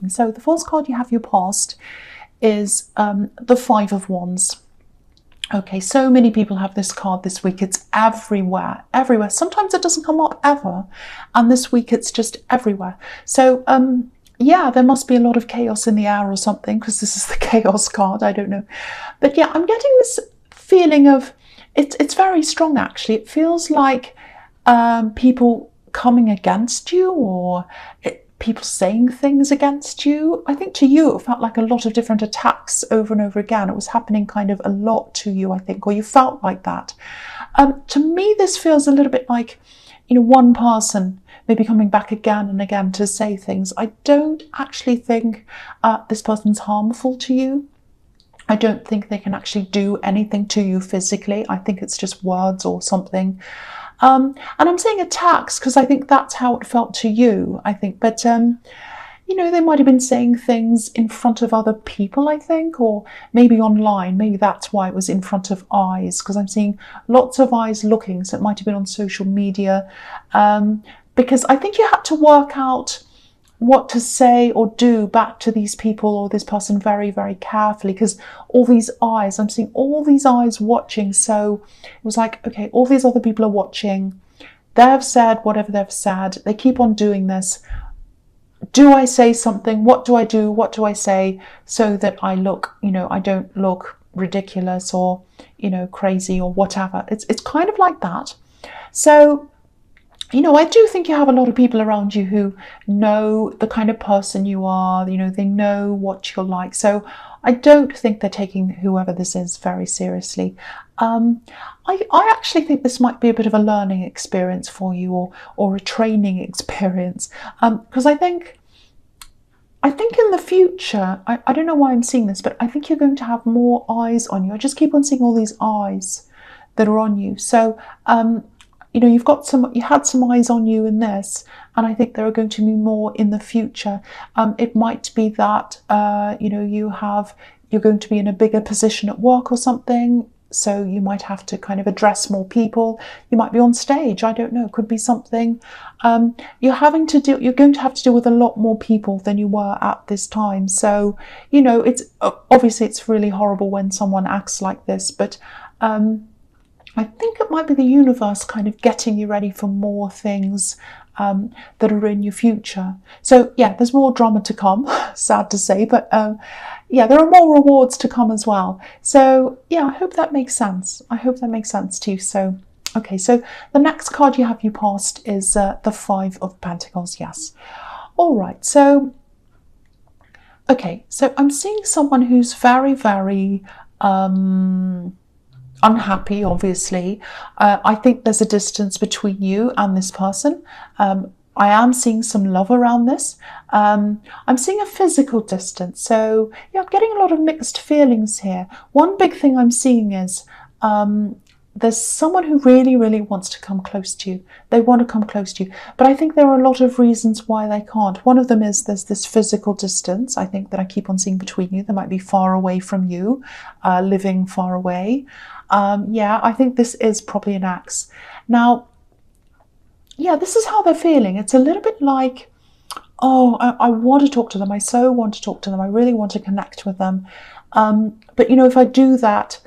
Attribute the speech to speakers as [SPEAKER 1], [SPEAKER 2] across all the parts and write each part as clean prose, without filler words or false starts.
[SPEAKER 1] So the first card you have your past is the Five of Wands. Okay, so many people have this card this week. It's everywhere, everywhere. Sometimes it doesn't come up ever, and this week it's just everywhere. So yeah, there must be a lot of chaos in the air or something, because this is the chaos card. I don't know, but yeah, I'm getting this feeling of it's very strong actually. It feels like people coming against you, or people saying things against you. I think to you it felt like a lot of different attacks over and over again. It was happening kind of a lot to you, I think, or you felt like that. To me, this feels a little bit like, one person maybe coming back again and again to say things. I don't actually think this person's harmful to you. I don't think they can actually do anything to you physically. I think it's just words or something. And I'm saying attacks because I think that's how it felt to you, I think. But, they might have been saying things in front of other people, I think, or maybe online. Maybe that's why it was in front of eyes, because I'm seeing lots of eyes looking. So it might have been on social media, because I think you had to work out what to say or do back to these people or this person very, very carefully, because all these eyes, I'm seeing all these eyes watching. So it was like, okay, all these other people are watching. They've said whatever they've said. They keep on doing this. Do I say something? What do I do? What do I say so that I look, I don't look ridiculous or, crazy or whatever. It's kind of like that. So I do think you have a lot of people around you who know the kind of person you are, they know what you're like. So I don't think they're taking whoever this is very seriously. I actually think this might be a bit of a learning experience for you, or a training experience. Because I think in the future, I don't know why I'm seeing this, but I think you're going to have more eyes on you. I just keep on seeing all these eyes that are on you. So, you had some eyes on you in this, and I think there are going to be more in the future. It might be that, you're going to be in a bigger position at work or something. So you might have to kind of address more people. You might be on stage. I don't know. It could be something. You're going to have to deal with a lot more people than you were at this time. So, it's obviously it's really horrible when someone acts like this, but, I think it might be the universe kind of getting you ready for more things that are in your future. So yeah, there's more drama to come, sad to say, but yeah, there are more rewards to come as well. So yeah, I hope that makes sense. I hope that makes sense to you. So, okay, so the next card you have you passed is the Five of Pentacles, yes. All right, so, okay, so I'm seeing someone who's very, very, unhappy, obviously. I think there's a distance between you and this person. I am seeing some love around this. I'm seeing a physical distance. So yeah, I'm getting a lot of mixed feelings here. One big thing I'm seeing is there's someone who really, really wants to come close to you. They want to come close to you. But I think there are a lot of reasons why they can't. One of them is there's this physical distance, I think, that I keep on seeing between you. They might be far away from you, living far away. Yeah, I think this is probably an axe. Now, yeah, this is how they're feeling. It's a little bit like, oh, I want to talk to them. I so want to talk to them. I really want to connect with them. But, if I do that,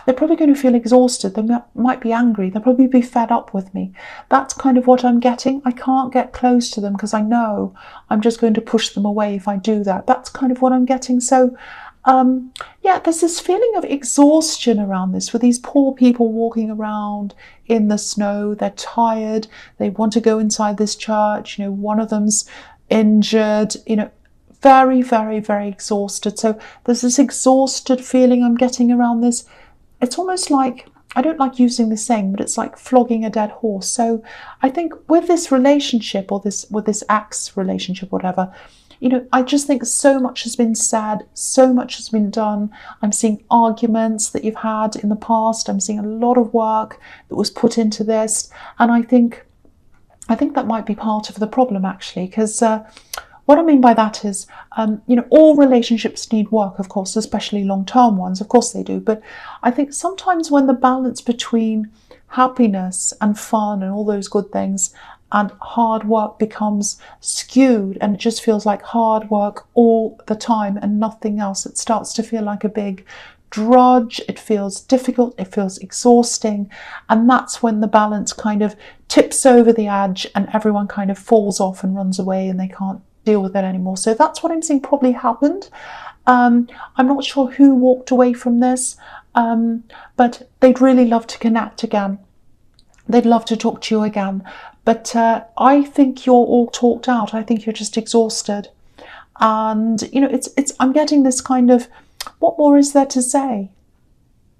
[SPEAKER 1] they're probably going to feel exhausted. They might be angry. They'll probably be fed up with me. That's kind of what I'm getting. I can't get close to them because I know I'm just going to push them away if I do that. That's kind of what I'm getting. So, yeah, there's this feeling of exhaustion around this, with these poor people walking around in the snow. They're tired. They want to go inside this church. One of them's injured, very, very, very exhausted. So there's this exhausted feeling I'm getting around this. It's almost like, I don't like using this saying, but it's like flogging a dead horse. So I think with this relationship, or with this axe relationship, whatever, I just think so much has been said, so much has been done. I'm seeing arguments that you've had in the past. I'm seeing a lot of work that was put into this. And I think that might be part of the problem, actually, because what I mean by that is, all relationships need work, of course, especially long-term ones. Of course they do. But I think sometimes when the balance between happiness and fun and all those good things, and hard work becomes skewed and it just feels like hard work all the time and nothing else. It starts to feel like a big drudge. It feels difficult, it feels exhausting, and that's when the balance kind of tips over the edge and everyone kind of falls off and runs away and they can't deal with it anymore. So that's what I'm seeing probably happened. I'm not sure who walked away from this, but they'd really love to connect again. They'd love to talk to you again. But I think you're all talked out. I think you're just exhausted. And, you know, I'm getting this kind of, what more is there to say?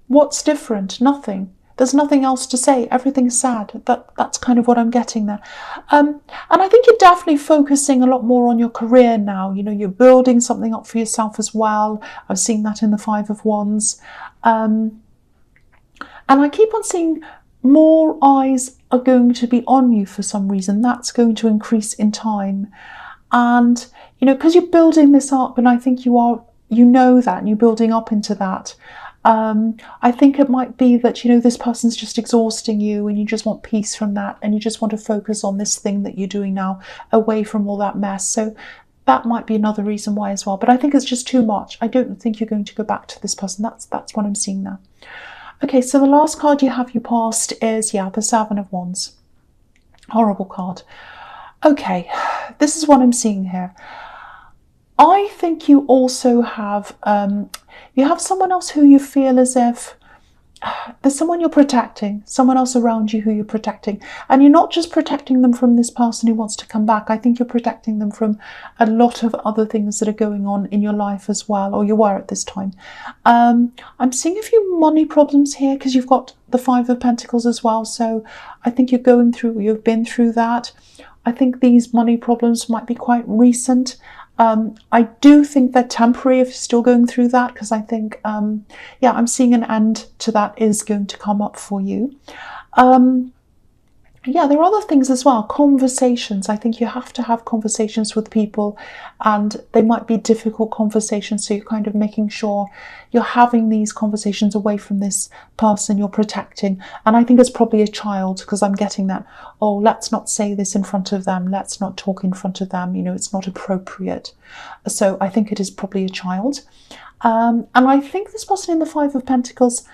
[SPEAKER 1] What's different? Nothing. There's nothing else to say. Everything's sad. That's kind of what I'm getting there. And I think you're definitely focusing a lot more on your career now. You know, you're building something up for yourself as well. I've seen that in the Five of Wands. And I keep on seeing more eyes are going to be on you for some reason. That's going to increase in time. And, you know, because you're building this up, and I think you know that, and you're building up into that. I think it might be that, you know, this person's just exhausting you and you just want peace from that and you just want to focus on this thing that you're doing now, away from all that mess. So that might be another reason why as well. But I think it's just too much. I don't think you're going to go back to this person. That's what I'm seeing now. Okay, so the last card you have, your past, is, yeah, the Seven of Wands. Horrible card. Okay, this is what I'm seeing here. I think you also have, you have someone else who you feel as if there's someone you're protecting, someone else around you who you're protecting. And you're not just protecting them from this person who wants to come back. I think you're protecting them from a lot of other things that are going on in your life as well, or you were at this time. I'm seeing a few money problems here because you've got the Five of Pentacles as well. So I think you've been through that. I think these money problems might be quite recent. I do think they're temporary if you're still going through that, because I think, yeah, I'm seeing an end to that is going to come up for you. Yeah, there are other things as well. Conversations. I think you have to have conversations with people, and they might be difficult conversations. So you're kind of making sure you're having these conversations away from this person you're protecting. And I think it's probably a child, because I'm getting that, oh, let's not say this in front of them. Let's not talk in front of them. You know, it's not appropriate. So I think it is probably a child. And I think this person in the Five of Pentacles,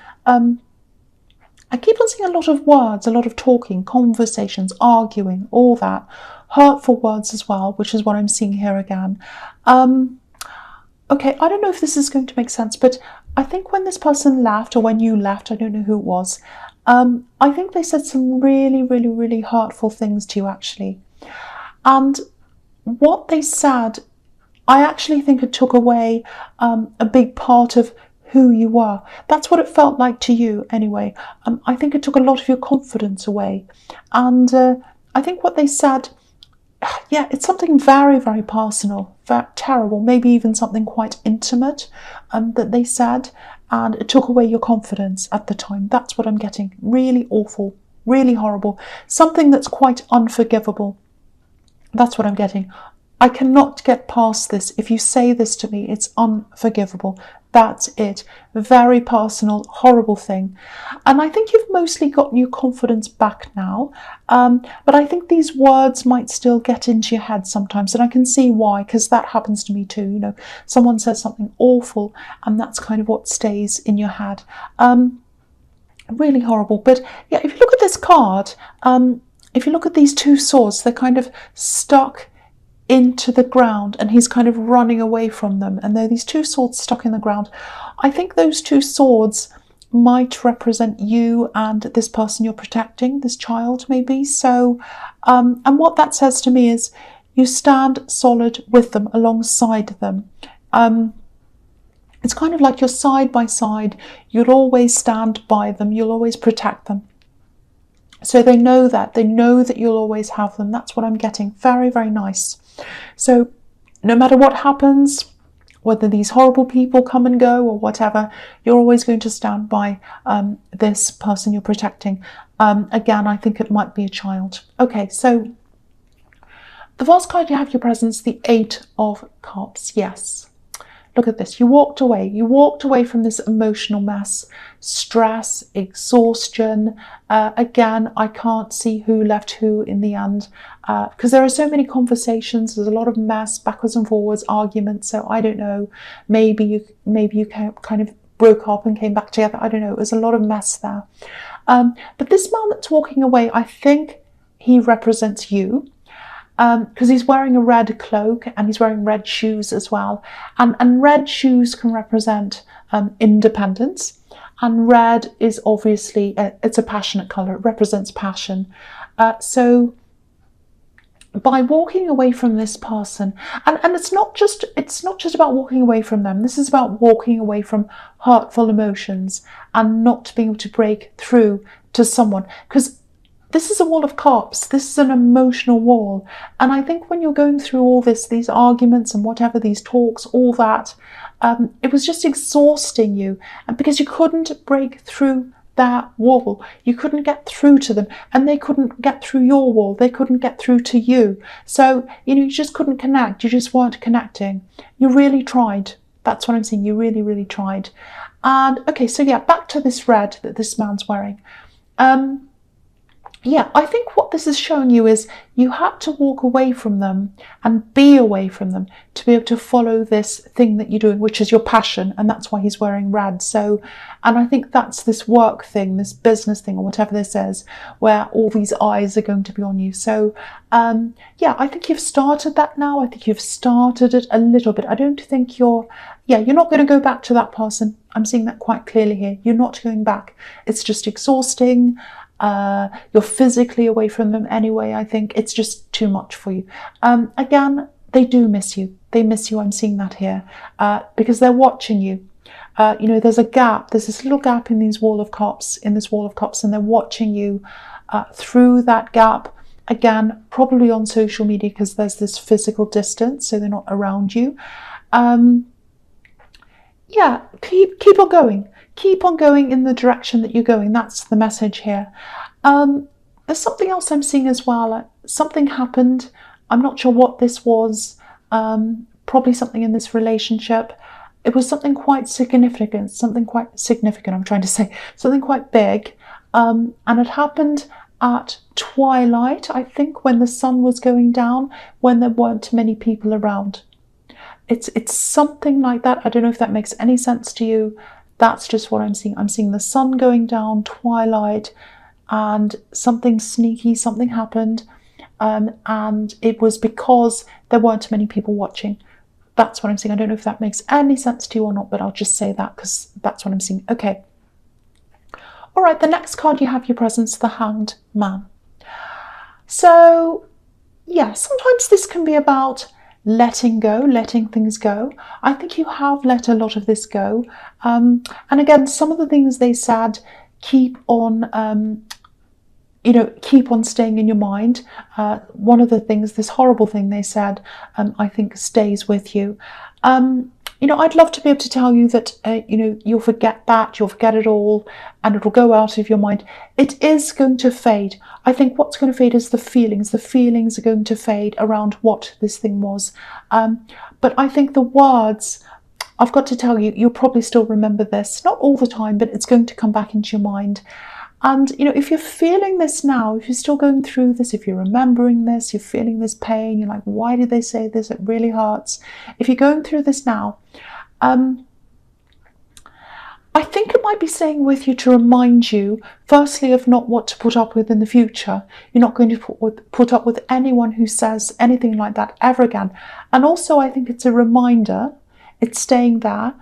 [SPEAKER 1] I keep on seeing a lot of words, a lot of talking, conversations, arguing, all that. Hurtful words as well, which is what I'm seeing here again. Okay, I don't know if this is going to make sense, but I think when this person left, or when you left, I don't know who it was, I think they said some really, really, really hurtful things to you, actually. And what they said, I actually think it took away a big part of who you were. That's what it felt like to you anyway. I think it took a lot of your confidence away. And I think what they said, yeah, it's something very, very personal, very terrible, maybe even something quite intimate that they said, and it took away your confidence at the time. That's what I'm getting. Really awful, really horrible, something that's quite unforgivable. That's what I'm getting. I cannot get past this. If you say this to me, it's unforgivable. That's it. Very personal, horrible thing. And I think you've mostly gotten your confidence back now. But I think these words might still get into your head sometimes. And I can see why, because that happens to me too. You know, someone says something awful and that's kind of what stays in your head. Really horrible. But yeah, if you look at this card, if you look at these two swords, they're kind of stuck into the ground and he's kind of running away from them, and there are these two swords stuck in the ground. I think those two swords might represent you and this person you're protecting, this child maybe. So and what that says to me is you stand solid with them, alongside them. It's kind of like you're side by side. You'll always stand by them, you'll always protect them. So they know that you'll always have them. That's what I'm getting. Very, very nice. So no matter what happens, whether these horrible people come and go or whatever, you're always going to stand by this person you're protecting. Again, I think it might be a child. Okay, so the last card you have your presence, the Eight of Cups. Yes. Look at this. You walked away. You walked away from this emotional mess, stress, exhaustion. Again, I can't see who left who in the end, because there are so many conversations. There's a lot of mess, backwards and forwards, arguments. So I don't know. Maybe you kind of broke up and came back together. I don't know. It was a lot of mess there. But this man that's walking away, I think he represents you. Because he's wearing a red cloak and he's wearing red shoes as well. And red shoes can represent independence. And red is obviously, it's a passionate colour. It represents passion. So by walking away from this person, and it's not just about walking away from them. This is about walking away from hurtful emotions and not being able to break through to someone. Because this is a wall of cups. This is an emotional wall. And I think when you're going through all this, these arguments and whatever, these talks, all that, it was just exhausting you. And because you couldn't break through that wall. You couldn't get through to them, and they couldn't get through your wall. They couldn't get through to you. So, you just couldn't connect. You just weren't connecting. You really tried. That's what I'm saying. You really, really tried. And okay, so yeah, back to this red that this man's wearing. Yeah, I think what this is showing you is you had to walk away from them and be away from them to be able to follow this thing that you're doing, which is your passion. And that's why he's wearing red. So, and I think that's this work thing, this business thing, or whatever this is, where all these eyes are going to be on you. So, yeah, I think you've started that now. I think you've started it a little bit. I don't think you're not going to go back to that person. I'm seeing that quite clearly here. You're not going back. It's just exhausting. You're physically away from them anyway. I think it's just too much for you. Again, they do miss you. They miss you. I'm seeing that here because they're watching you. There's a gap. There's this little gap in this wall of cups, and they're watching you through that gap. Again, probably on social media because there's this physical distance, so they're not around you. Yeah, keep on going. Keep on going in the direction that you're going. That's the message here. There's something else I'm seeing as well. Something happened. I'm not sure what this was. Probably something in this relationship. It was something quite significant. I'm trying to say something quite big. And it happened at twilight, I think, when the sun was going down, when there weren't many people around. It's something like that. I don't know if that makes any sense to you. That's just what I'm seeing. I'm seeing the sun going down, twilight, and something sneaky, something happened. And it was because there weren't many people watching. That's what I'm seeing. I don't know if that makes any sense to you or not, but I'll just say that because that's what I'm seeing. Okay. All right, the next card you have your presence, the Hanged Man. So, yeah, sometimes this can be about letting go, letting things go. I think you have let a lot of this go. And again, some of the things they said, keep on staying in your mind. One of the things, this horrible thing they said, I think stays with you. I'd love to be able to tell you that, you'll forget that, you'll forget it all, and it'll go out of your mind. It is going to fade. I think what's going to fade is the feelings. The feelings are going to fade around what this thing was. But I think the words, I've got to tell you, you'll probably still remember this. Not all the time, but it's going to come back into your mind. And, if you're feeling this now, if you're still going through this, if you're remembering this, you're feeling this pain, you're like, why did they say this? It really hurts. If you're going through this now, I think it might be staying with you to remind you, firstly, of not what to put up with in the future. You're not going to put up with anyone who says anything like that ever again. And also, I think it's a reminder, it's staying there,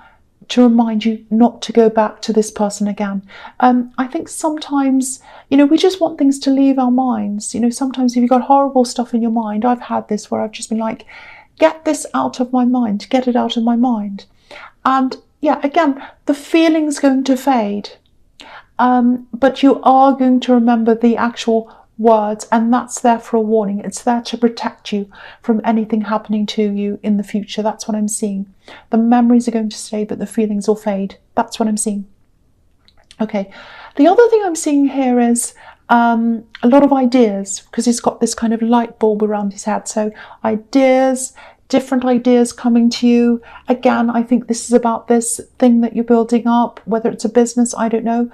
[SPEAKER 1] to remind you not to go back to this person again. I think sometimes, we just want things to leave our minds. Sometimes if you've got horrible stuff in your mind, I've had this where I've just been like, get this out of my mind, get it out of my mind. And yeah, again, the feeling's going to fade, but you are going to remember the actual words, and that's there for a warning. It's there to protect you from anything happening to you in the future. That's what I'm seeing. The memories are going to stay, but the feelings will fade. That's what I'm seeing. Okay. The other thing I'm seeing here is a lot of ideas, because he's got this kind of light bulb around his head. So ideas, different ideas coming to you. Again, I think this is about this thing that you're building up, whether it's a business, I don't know.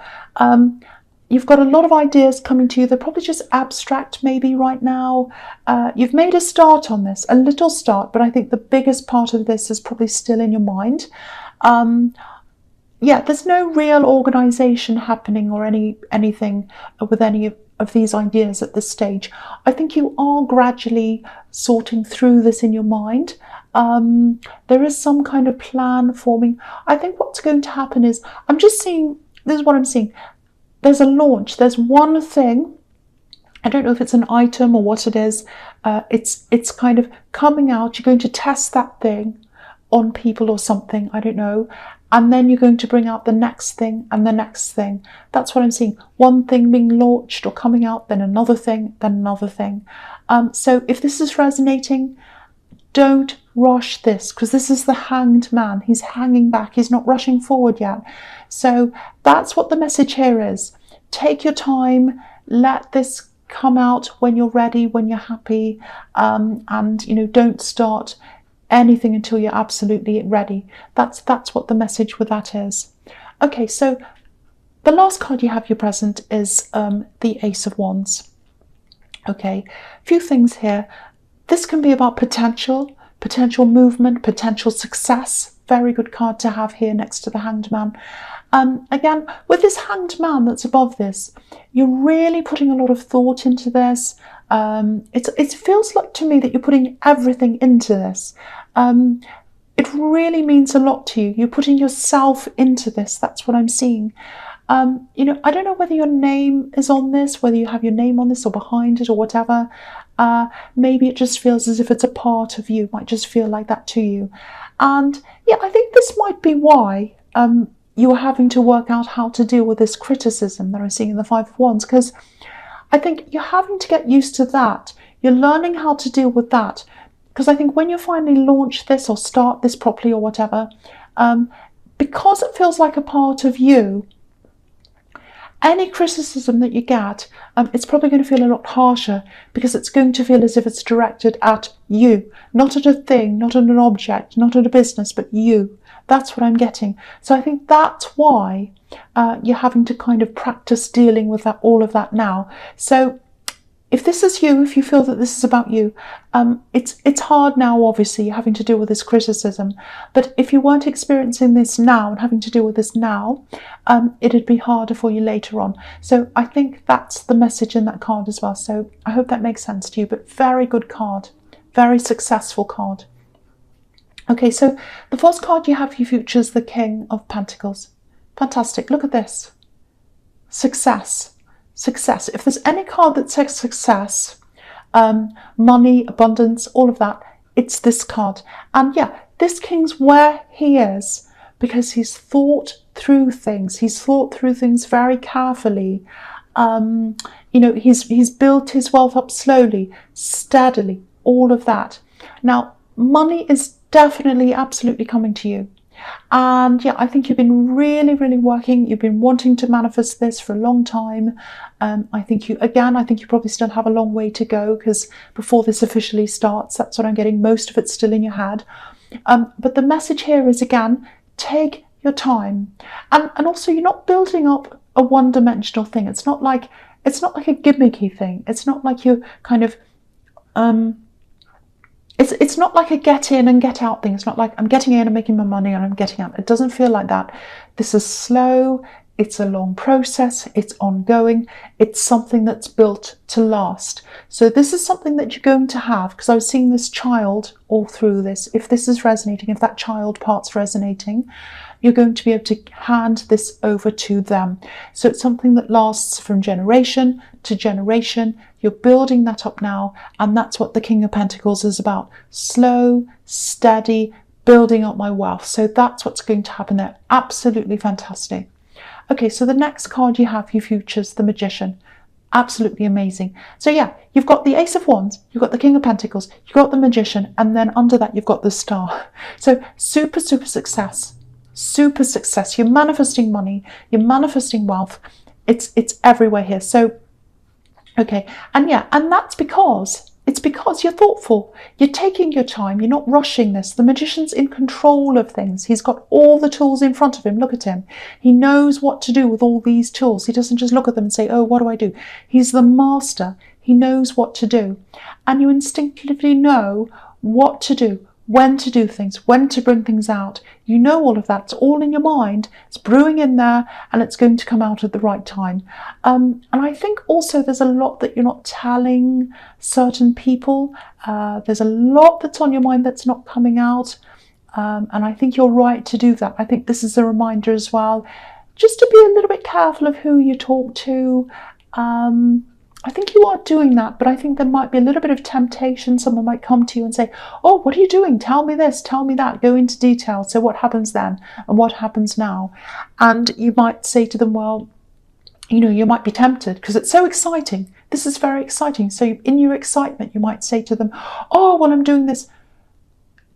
[SPEAKER 1] You've got a lot of ideas coming to you. They're probably just abstract maybe right now. You've made a start on this, a little start, but I think the biggest part of this is probably still in your mind. Yeah, there's no real organization happening or anything with any of these ideas at this stage. I think you are gradually sorting through this in your mind. There is some kind of plan forming. I think what's going to happen is, I'm just seeing, this is what I'm seeing. There's a launch, there's one thing, I don't know if it's an item or what it is, it's kind of coming out, you're going to test that thing on people or something, I don't know, and then you're going to bring out the next thing and the next thing. That's what I'm seeing, one thing being launched or coming out, then another thing, then another thing. So if this is resonating, don't rush this, because this is the Hanged Man. He's hanging back, he's not rushing forward yet. So that's what the message here is. Take your time, let this come out when you're ready, when you're happy, and you know, don't start anything until you're absolutely ready. That's what the message with that is. Okay, so the last card you have your present is the Ace of Wands. Okay, a few things here. This can be about potential movement, potential success. Very good card to have here next to the Hanged Man. Again, with this Hanged Man that's above this, you're really putting a lot of thought into this. It feels like to me that you're putting everything into this. It really means a lot to you. You're putting yourself into this. That's what I'm seeing. You know, I don't know whether your name is on this, whether you have your name on this or behind it or whatever. Maybe it just feels as if it's a part of you, might just feel like that to you. And yeah, I think this might be why you are having to work out how to deal with this criticism that I'm seeing in the Five of Wands, because I think you're having to get used to that. You're learning how to deal with that, because I think when you finally launch this or start this properly or whatever, because it feels like a part of you, any criticism that you get, it's probably going to feel a lot harsher, because it's going to feel as if it's directed at you, not at a thing, not at an object, not at a business, but you. That's what I'm getting. So I think that's why you're having to kind of practice dealing with that, all of that now. So if this is you, if you feel that this is about you, it's hard now, obviously, you're having to deal with this criticism. But if you weren't experiencing this now and having to deal with this now, it'd be harder for you later on. So I think that's the message in that card as well. So I hope that makes sense to you, but very good card, very successful card. Okay, so the first card you have for your future is the King of Pentacles. Fantastic, look at this. Success. Success. If there's any card that says success, money, abundance, all of that, it's this card. And yeah, this King's where he is because he's thought through things. He's thought through things very carefully. You know, he's built his wealth up slowly, steadily, all of that. Now, money is definitely, absolutely coming to you. And yeah, I think you've been really, really working. You've been wanting to manifest this for a long time. I think you probably still have a long way to go, because before this officially starts, that's what I'm getting. Most of it's still in your head. But the message here is, again, take your time. And also, you're not building up a one-dimensional thing. It's not like a gimmicky thing. It's not like you're kind of It's not like a get in and get out thing. It's not like I'm getting in and making my money and I'm getting out. It doesn't feel like that. This is slow. It's a long process. It's ongoing. It's something that's built to last. So this is something that you're going to have, because I was seeing this child all through this. If this is resonating, if that child part's resonating, you're going to be able to hand this over to them. So it's something that lasts from generation to generation. You're building that up now, and that's what the King of Pentacles is about. Slow, steady, building up my wealth. So that's what's going to happen there. Absolutely fantastic. Okay, so the next card you have for your future is the Magician. Absolutely amazing. So yeah, you've got the Ace of Wands, you've got the King of Pentacles, you've got the Magician, and then under that you've got the Star. So super, super success. Super success. You're manifesting money, you're manifesting wealth. It's everywhere here. So okay, and yeah, and that's because It's because you're thoughtful. You're taking your time. You're not rushing this. The magician's in control of things. He's got all the tools in front of him. Look at him. He knows what to do with all these tools. He doesn't just look at them and say, oh, what do I do? He's the master. He knows what to do. And you instinctively know what to do, when to do things, when to bring things out. You know all of that. It's all in your mind. It's brewing in there, and it's going to come out at the right time. And I think also there's a lot that you're not telling certain people. There's a lot that's on your mind that's not coming out. And I think you're right to do that. I think this is a reminder as well, just to be a little bit careful of who you talk to. I think you are doing that, but I think there might be a little bit of temptation. Someone might come to you and say, oh, what are you doing? Tell me this, tell me that, go into detail. So what happens then and what happens now? And you might say to them, well, you know, you might be tempted because it's so exciting. This is very exciting. So in your excitement, you might say to them, oh, well, I'm doing this.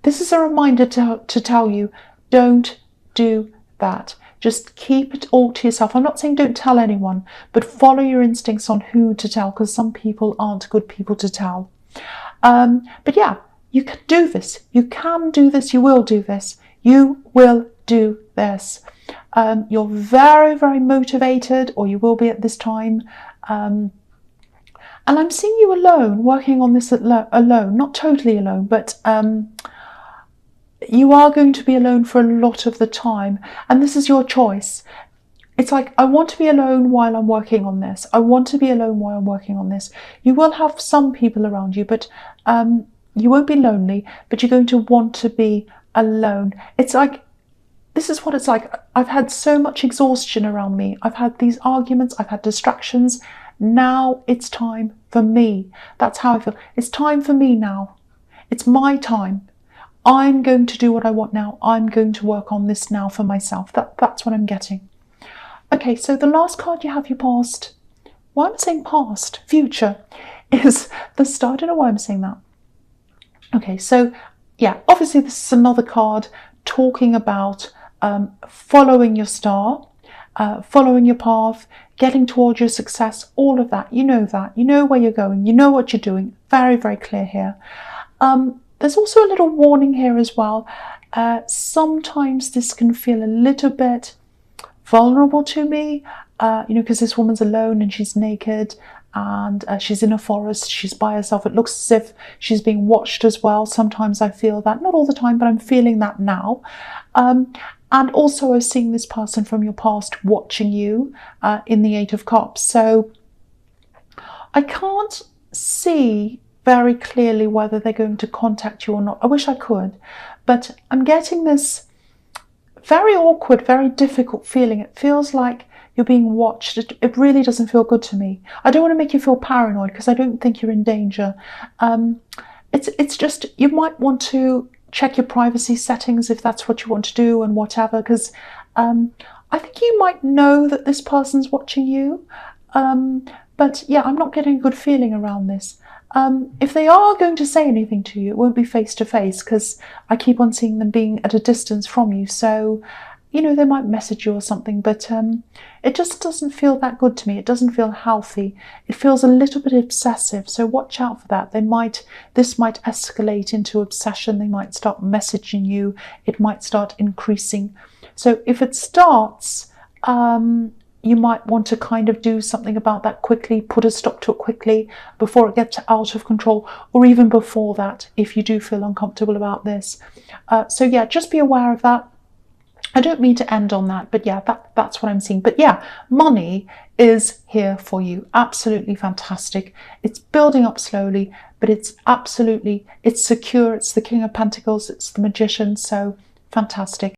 [SPEAKER 1] This is a reminder to tell you, don't do that. Just keep it all to yourself. I'm not saying don't tell anyone, but follow your instincts on who to tell, because some people aren't good people to tell. But yeah, you can do this. You can do this. You will do this. You will do this. You're very, very motivated, or you will be at this time. And I'm seeing you alone, working on this alone, not totally alone, but you are going to be alone for a lot of the time, and this is your choice. It's like, I want to be alone while I'm working on this. I want to be alone while I'm working on this. You will have some people around you, but you won't be lonely, but you're going to want to be alone. It's like, this is what it's like. I've had so much exhaustion around me. I've had these arguments. I've had distractions. Now it's time for me. That's how I feel. It's time for me now. It's my time. I'm going to do what I want now. I'm going to work on this now for myself. That's what I'm getting. Okay, so the last card you have, your past. Why I'm saying past, future, is the star. I don't know why I'm saying that. Okay, so yeah, obviously this is another card talking about following your star, following your path, getting towards your success, all of that. You know that. You know where you're going. You know what you're doing. Very, very clear here. There's also a little warning here as well. Sometimes this can feel a little bit vulnerable to me, you know, because this woman's alone and she's naked and she's in a forest, she's by herself. It looks as if she's being watched as well. Sometimes I feel that, not all the time, but I'm feeling that now. And also I'm seeing this person from your past watching you in the Eight of Cups. So I can't see very clearly whether they're going to contact you or not. I wish I could, but I'm getting this very awkward, very difficult feeling. It feels like you're being watched. It really doesn't feel good to me. I don't want to make you feel paranoid because I don't think you're in danger. It's just, you might want to check your privacy settings if that's what you want to do and whatever, because I think you might know that this person's watching you. But yeah, I'm not getting a good feeling around this. If they are going to say anything to you, it won't be face to face, because I keep on seeing them being at a distance from you. So, you know, they might message you or something, but it just doesn't feel that good to me. It doesn't feel healthy. It feels a little bit obsessive. So watch out for that. This might escalate into obsession. They might start messaging you. It might start increasing. So if it starts, you might want to kind of do something about that quickly, put a stop to it quickly before it gets out of control, or even before that, if you do feel uncomfortable about this. So yeah, just be aware of that. I don't mean to end on that, but yeah, that's what I'm seeing. But yeah, money is here for you. Absolutely fantastic. It's building up slowly, but it's secure. It's the King of Pentacles. It's the Magician. So fantastic.